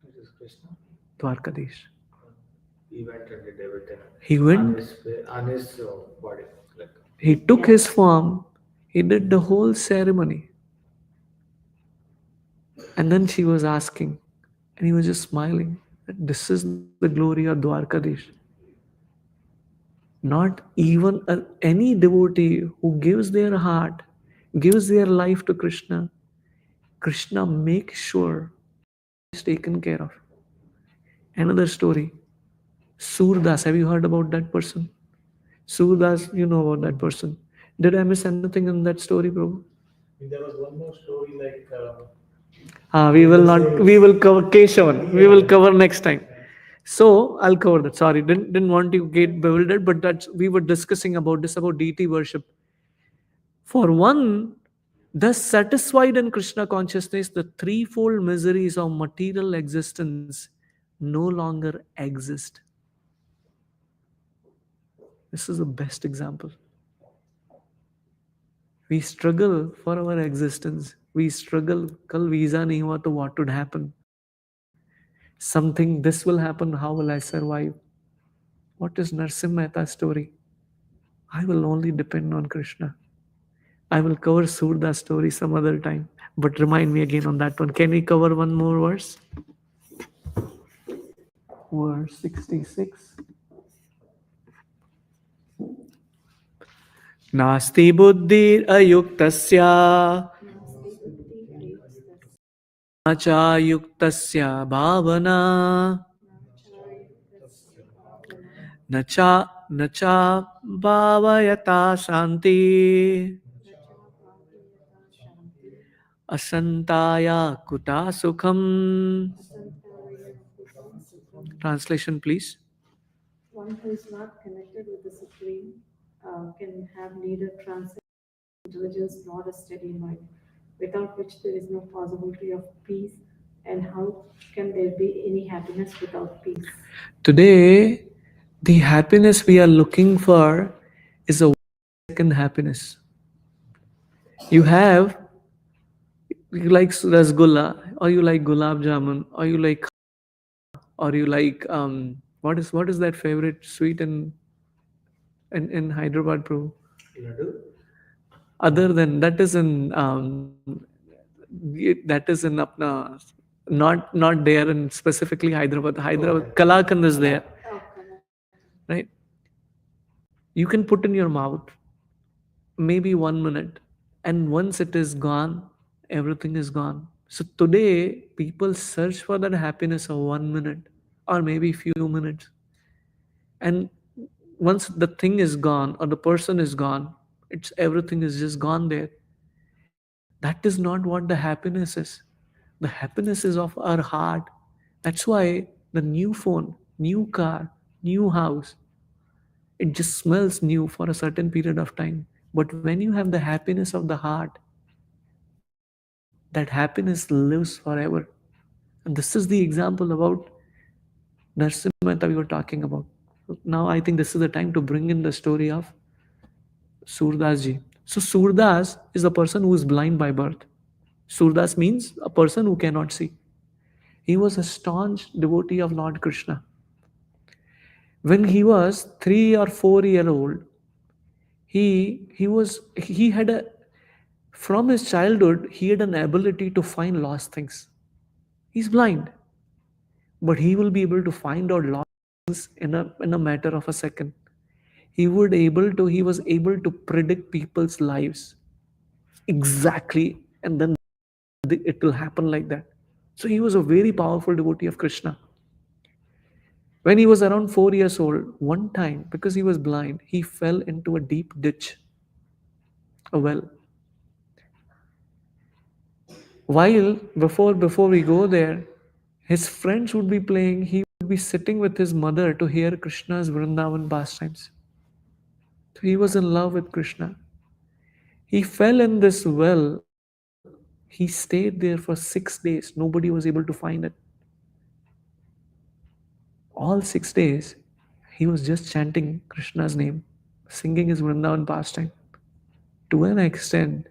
It is Krishna. Dwarkadish. He went and did everything He went, on his body. Like he took his form, he did the whole ceremony. And then she was asking, and he was just smiling. That this is the glory of Dwarkadish. Not even any devotee who gives their heart, gives their life to Krishna, Krishna makes sure is taken care of. Another story, Surdas. Have you heard about that person? Surdas, you know about that person. Did I miss anything in that story, Prabhu? There was one more story like We will they not. say We will cover Keshavan. We will yeah, cover next time. So I'll cover that. Sorry, didn't want you to get bewildered, but that's we were discussing about this about deity worship. For one, thus satisfied in Krishna consciousness, the threefold miseries of material existence no longer exist. This is the best example. We struggle for our existence. We struggle. Kal visa nahi hua to what would happen? Something this will happen. How will I survive? What is Narsim Mehta's story? I will only depend on Krishna. I will cover Surda's story some other time. But remind me again on that one. Can we cover one more verse? Verse 66. नास्ति बुद्धिरयुक्तस्य नास्ति बुद्धि अयुक्तस्य न चायुक्तस्य भावना नाचायुक्तस्य भावना न चा न चा भावयता शान्ति न चाभाव्यता शान्ति असन्ताया कुता सुखम्. असंताय कुतः सुखम्. Translation, please. One who is not connected with the Supreme can have neither transcendent intelligence nor a steady mind, without which there is no possibility of peace. And how can there be any happiness without peace? Today, the happiness we are looking for is a second happiness. You have, you like rasgulla, or you like gulab jamun, or you like, or you like what is that favorite sweet in Hyderabad, bro? Laddu? Other than that is in that is in Apna, not there in specifically Hyderabad. Hyderabad Okay. Kalakand is there, Oh, correct. right? You can put in your mouth maybe 1 minute, and once it is gone, everything is gone. So today people search for that happiness of 1 minute or maybe few minutes, and once the thing is gone or the person is gone, it's everything is just gone there. That is not what the happiness is. The happiness is of our heart. That's why the new phone, new car, new house, it just smells new for a certain period of time. But when you have the happiness of the heart, that happiness lives forever. And this is the example about Narsimha Mehta we were talking about. Now I think this is the time to bring in the story of Surdas ji. So Surdas is a person who is blind by birth. Surdas means a person who cannot see. He was a staunch devotee of Lord Krishna. When he was 3 or 4 year old, he had a from his childhood he had an ability to find lost things. He's blind, but he will be able to find out lost things in a matter of a second. He was able to predict people's lives exactly, and then it will happen like that. So he was a very powerful devotee of Krishna. When he was around 4 years old, one time, because he was blind, he fell into a deep ditch, a well. While before we go there, his friends would be playing, he would be sitting with his mother to hear Krishna's Vrindavan pastimes. So he was in love with Krishna. He fell in this well. He stayed there for 6 days. Nobody was able to find it. All 6 days, he was just chanting Krishna's name, singing his Vrindavan pastime to an extent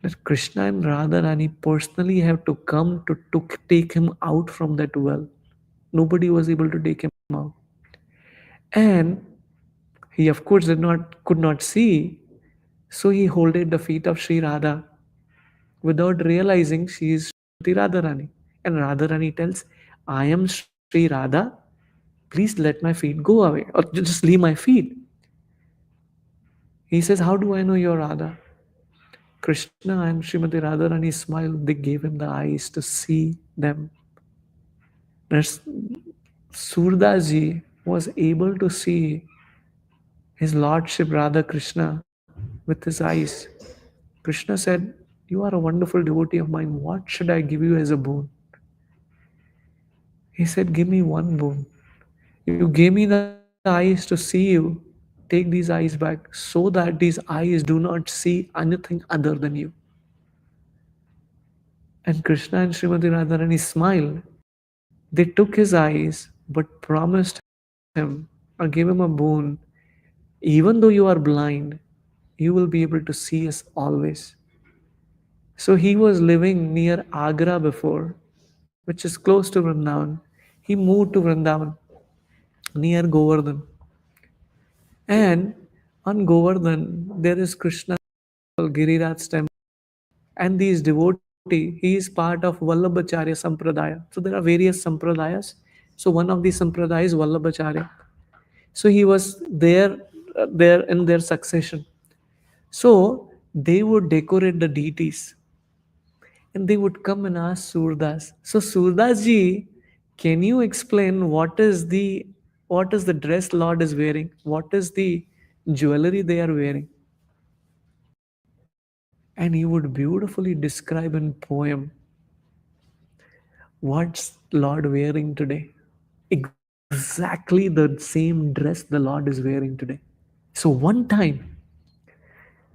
that Krishna and Radharani personally have to come to take him out from that well. Nobody was able to take him out. And he of course could not see, so he holded the feet of Sri Radha without realizing she is Srimati Radharani. And Radharani tells, I am Sri Radha, Please let my feet go away, or just leave my feet. He says, how do I know you're Radha? Krishna and Srimati Radharani smiled. They gave him the eyes to see them. There's Surdas ji was able to see his Lordship Radha Krishna with his eyes. Krishna said, you are a wonderful devotee of mine. What should I give you as a boon? He said, give me one boon. You gave me the eyes to see you. Take these eyes back so that these eyes do not see anything other than you. And Krishna and Srimati Radharani smiled. They took his eyes but promised him or gave him a boon. Even though you are blind, you will be able to see us always. So he was living near Agra before, which is close to Vrindavan. He moved to Vrindavan near Govardhan. And on Govardhan, there is Krishna Giriraj temple. And these devotee, he is part of Vallabhacharya Sampradaya. So there are various Sampradayas. So one of these Sampradaya is Vallabhacharya. So he was there in their succession. So they would decorate the deities and they would come and ask Surdas. So Surdas ji, can you explain what is the dress Lord is wearing? What is the jewelry they are wearing? And he would beautifully describe in poem what's Lord wearing today. Exactly the same dress the Lord is wearing today. So one time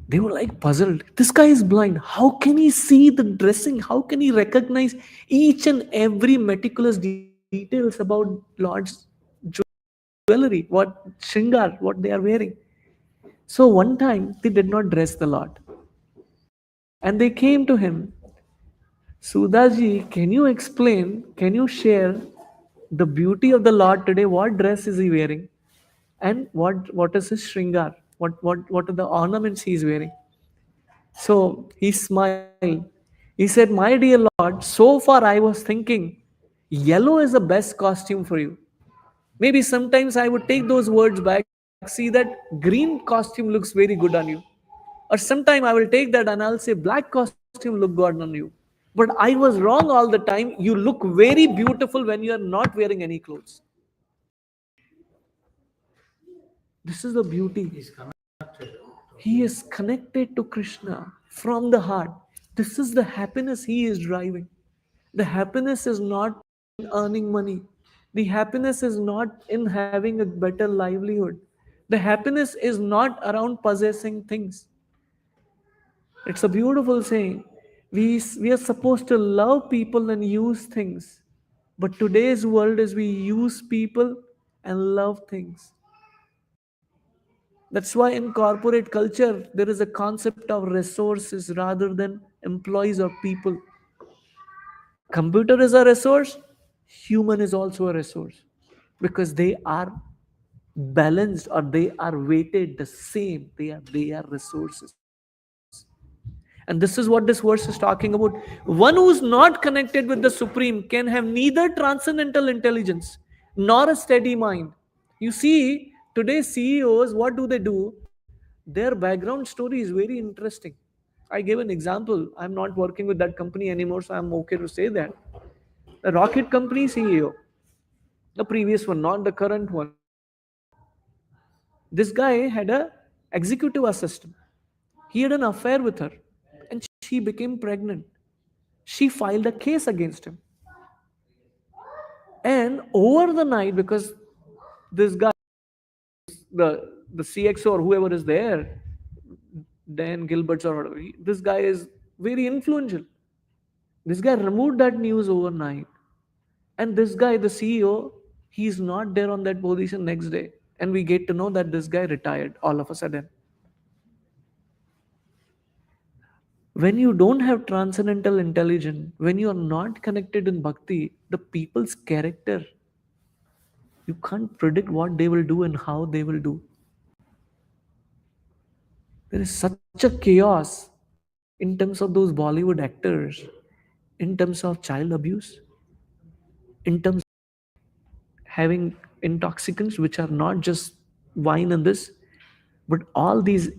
they were like puzzled. This guy is blind. How can he see the dressing? How can he recognize each and every meticulous details about Lord's jewelry, what shringar, what they are wearing? So one time they did not dress the Lord. And they came to him, Sudaji, can you explain, can you share the beauty of the Lord today? What dress is he wearing? And what is his shringar? What are the ornaments he is wearing? So he smiled. He said, my dear Lord, so far I was thinking yellow is the best costume for you. Maybe sometimes I would take those words back, see that green costume looks very good on you. Or sometime I will take that and I'll say black costume look good on you. But I was wrong all the time. You look very beautiful when you are not wearing any clothes. This is the beauty. He is connected to Krishna from the heart. This is the happiness he is driving. The happiness is not in earning money. The happiness is not in having a better livelihood. The happiness is not around possessing things. It's a beautiful saying. We are supposed to love people and use things. But today's world is we use people and love things. That's why in corporate culture, there is a concept of resources rather than employees or people. Computer is a resource, human is also a resource because they are balanced or they are weighted the same. They are resources. And this is what this verse is talking about. One who's not connected with the Supreme can have neither transcendental intelligence nor a steady mind. You see, today's CEOs, what do they do? Their background story is very interesting. I gave an example. I'm not working with that company anymore, so I'm okay to say that. The rocket company CEO, the previous one, not the current one. This guy had a executive assistant. He had an affair with her, and she became pregnant. She filed a case against him. And over the night, because this guy, the CXO or whoever is there, Dan Gilberts or whatever, this guy is very influential. This guy removed that news overnight. And this guy, the CEO, he's not there on that position next day. And we get to know that this guy retired all of a sudden. When you don't have transcendental intelligence, when you are not connected in bhakti, the people's character, you can't predict what they will do and how they will do. There is such a chaos in terms of those Bollywood actors, in terms of child abuse, in terms having intoxicants which are not just wine and this, but all these,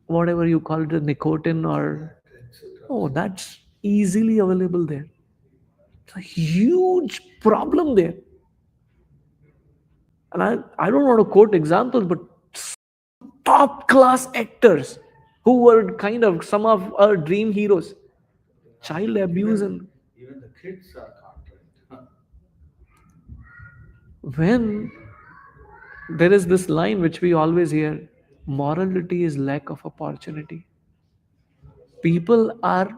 whatever you call it, the nicotine or, etc. oh, that's easily available there. It's a huge problem there. And I don't want to quote examples, but top class actors who were kind of some of our dream heroes, child abuse. And Even the kids are caught, right? when there is this line which we always hear, morality is lack of opportunity. People are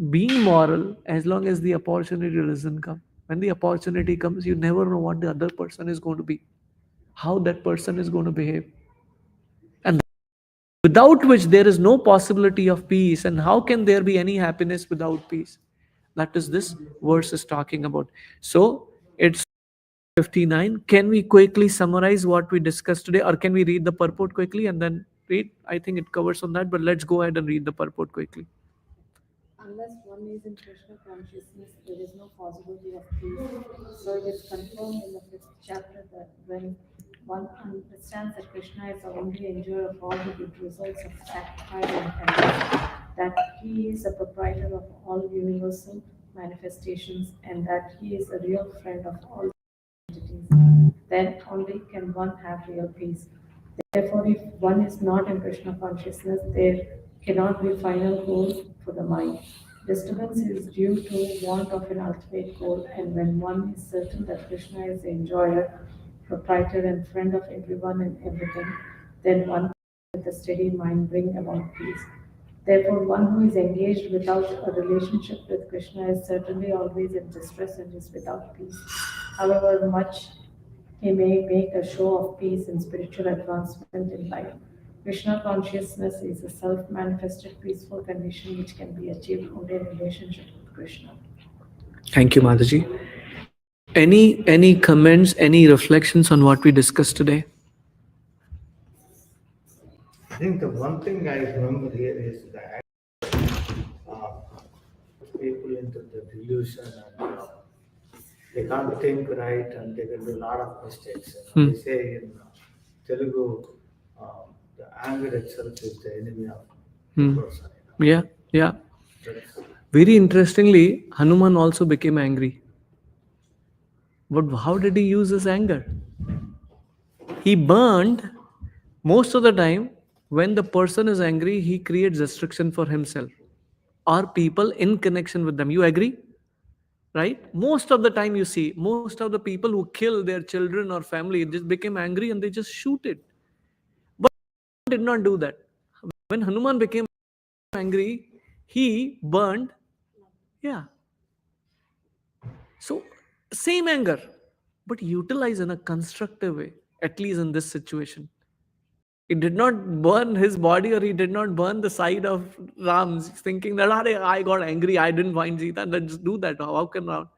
being moral as long as the opportunity doesn't come. When the opportunity comes, you never know what the other person is going to be, how that person is going to behave. And without which there is no possibility of peace. And how can there be any happiness without peace? That is this verse is talking about. So it's 59. Can we quickly summarize what we discussed today, or can we read the purport quickly and then read? I think it covers on that, but let's go ahead and read the purport quickly. Unless one is in Krishna consciousness, there is no possibility of peace. So it is confirmed in the fifth chapter that when one understands that Krishna is the only enjoyer of all the good results of sacrifice and penance, that he is the proprietor of all universal manifestations, and that he is a real friend of all entities, then only can one have real peace. Therefore, if one is not in Krishna consciousness, there cannot be final goal for the mind. Disturbance is due to want of an ultimate goal, and when one is certain that Krishna is the enjoyer, proprietor, and friend of everyone and everything, then one can with a steady mind bring about peace. Therefore, one who is engaged without a relationship with Krishna is certainly always in distress and is without peace. However much he may make a show of peace and spiritual advancement in life, Krishna consciousness is a self manifested peaceful condition which can be achieved only in relationship with Krishna. Thank you, Mataji. Any comments, any reflections on what we discussed today? I think the one thing I remember here is that uh, people into the delusion and they can't think right and they can do a lot of mistakes. They say in Telugu, the anger itself is the enemy of the person. Yeah, yeah. That's Very interestingly, Hanuman also became angry. But how did he use his anger? He burned. Most of the time, when the person is angry, he creates destruction for himself or people in connection with them. You agree? Right? Most of the time, you see, most of the people who kill their children or family just became angry and they just shoot it. But he did not do that. When Hanuman became angry, he burned. Yeah. So, same anger, but utilize in a constructive way, at least in this situation. He did not burn his body or he did not burn the side of Ram's, thinking that I got angry, I didn't find Sita, let's do that. How can Ram?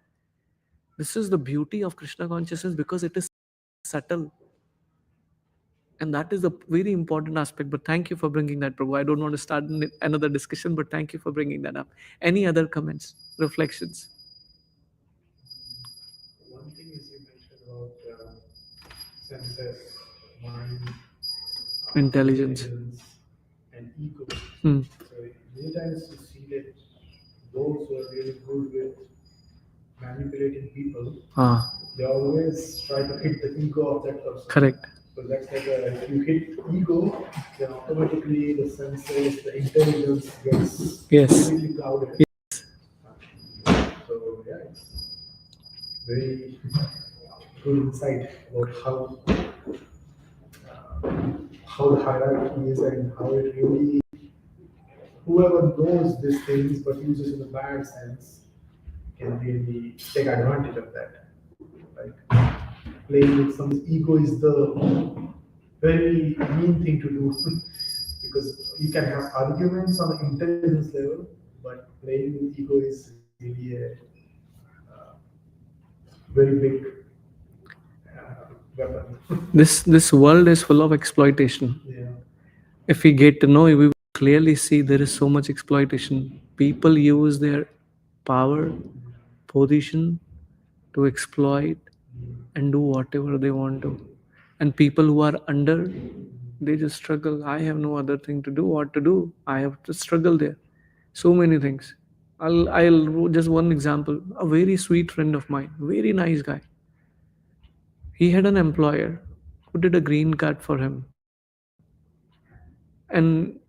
This is the beauty of Krishna consciousness because it is subtle. And that is a very important aspect. But thank you for bringing that, Prabhu. I don't want to start another discussion, but thank you for bringing that up. Any other comments, reflections? One thing is you mentioned about senses, mind, Intelligence. and ego. Hmm. So many times you see that those who are really good with manipulating people, Ah, they always try to hit the ego of that person. correct. So that's like if you hit ego, then automatically the senses, the intelligence gets Yes. completely clouded. So yeah, it's very good insight about how the hierarchy is and how it really whoever knows these things but uses in a bad sense can really take advantage of that. Like playing with someone's ego is the very mean thing to do because you can have arguments on an intelligence level, but playing with ego is really a very big weapon. This world is full of exploitation. Yeah. If we get to know, we will clearly see there is so much exploitation. People use their power, position to exploit and do whatever they want to. And people who are under, they just struggle. I have no other thing to do. What to do? I have to struggle there. So many things. I'll just one example. A very sweet friend of mine, very nice guy. He had an employer who did a green card for him, and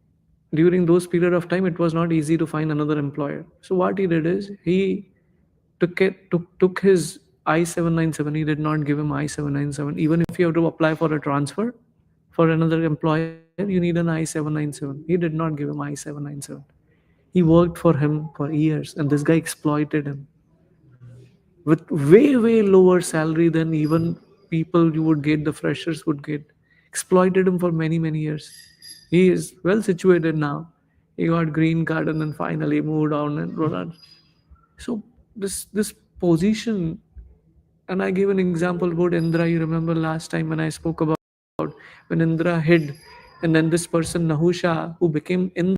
during those period of time, it was not easy to find another employer. So what he did is he took his I-797. He did not give him I-797. Even if you have to apply for a transfer for another employer, you need an I-797. He did not give him I-797. He worked for him for years, and this guy exploited him with way lower salary than even people you would get, the freshers would get. Exploited him for many years. He is well situated now. He got green card and then finally moved on and wrote on. So this position, and I gave an example about Indra. You remember last time when I spoke about when Indra hid, and then this person Nahusha, who became Indra,